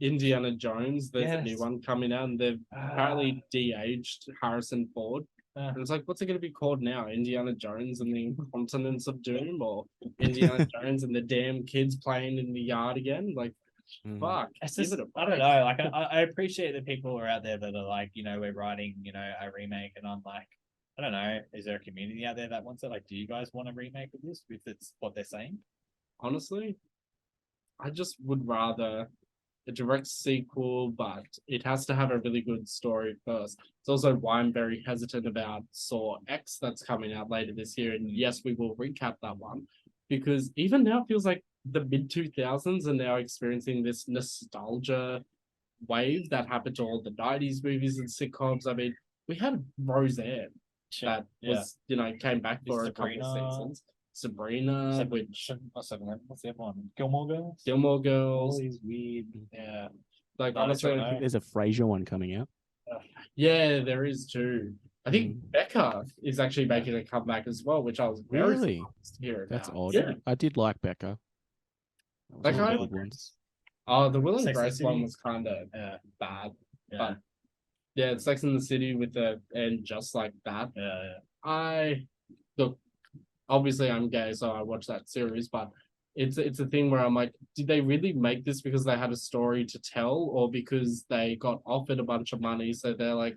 Indiana Jones. There's a new Yes. one coming out, and they've apparently de-aged Harrison Ford. And it's like, what's it going to be called now? Indiana Jones and the Incontinence of Doom, or Indiana Jones and the damn kids playing in the yard again? Like, fuck. It's give just, it a I don't know. Like, I appreciate that people are out there that are like, you know, we're writing, you know, a remake, and I'm like, I don't know. Is there a community out there that wants it? Like, do you guys want a remake of this if it's what they're saying? Honestly, I just would rather a direct sequel, but it has to have a really good story first. It's also why I'm very hesitant about Saw X that's coming out later this year. And yes, we will recap that one because even now it feels like the mid 2000s are now experiencing this nostalgia wave that happened to all the 90s movies and sitcoms. I mean, we had Roseanne that was, you know, came back for a couple of seasons. Sabrina, what's the other one? Gilmore Girls. Gilmore Girls. All these weird, yeah. Like No, honestly, I think there's a Frasier one coming out. yeah, there is too. I think Becca is actually making a comeback as well, which I was very surprised to hear about. That's odd. Yeah. I did like Becca. Like one of the good ones. Oh, the Will and Sex and the Grace one City? was kind of bad, Yeah. but yeah, Sex in the City with the and just like that. Yeah. I look, obviously I'm gay, so I watch that series, but it's a thing where I'm like, did they really make this because they had a story to tell, or because they got offered a bunch of money? So they're like,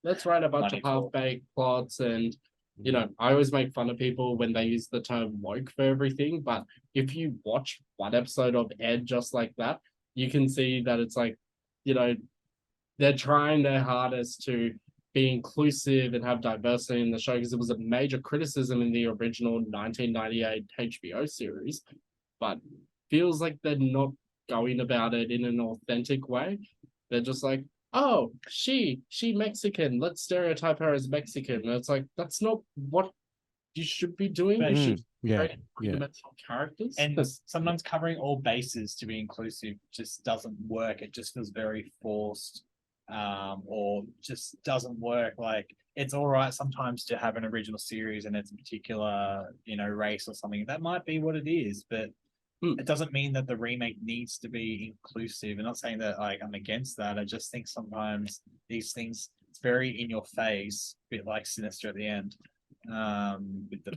let's write a bunch of half-baked plots. And you know, I always make fun of people when they use the term woke for everything, but if you watch one episode of Ed just like that, you can see that it's like, you know, they're trying their hardest to be inclusive and have diversity in the show, because it was a major criticism in the original 1998 HBO series, but feels like they're not going about it in an authentic way. They're just like, oh, she Mexican, let's stereotype her as Mexican. And it's like, that's not what you should be doing. You should create fundamental characters. And sometimes covering all bases to be inclusive just doesn't work. It just feels very forced, or just doesn't work. Like, it's all right sometimes to have an original series and it's a particular, you know, race or something. That might be what it is, but it doesn't mean that the remake needs to be inclusive. I'm not saying that like I'm against that. I just think sometimes these things, it's very in your face, a bit like Sinister at the end. With the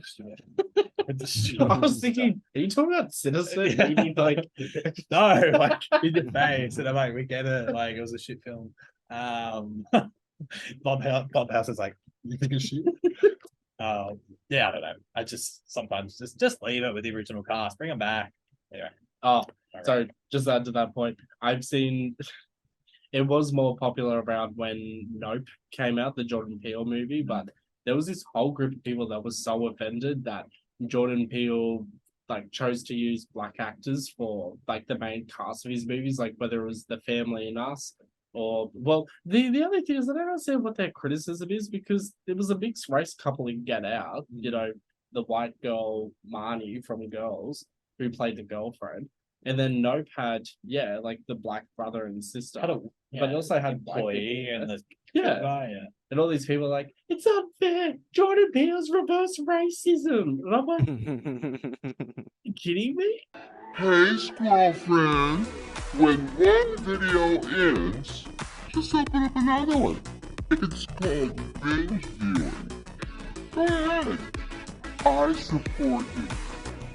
I was thinking, are you talking about Sinister? Yeah. Like, no, like in your face, and I'm like, we get it. Like, it was a shit film. Bob House is like, you think it's shit? Yeah, I don't know. I just sometimes just leave it with the original cast. Bring them back. Anyway. Oh, so just add to that point. I've seen it was more popular around when Nope came out, the Jordan Peele movie, but there was this whole group of people that was so offended that Jordan Peele like chose to use black actors for like the main cast of his movies, like whether it was The Family and Us, or well, the other thing is I don't understand what their criticism is, because there was a mixed race couple in Get Out, you know, the white girl Marnie from Girls, who played the girlfriend. And then Nope had, like the black brother and sister. But it also had employee and the guy, and all these people are like, it's unfair. Jordan Peele's reverse racism. And I'm like, you kidding me? Hey, squirrel friend. When one video ends, just open up another one. It's called binge viewing. Go ahead. I support you.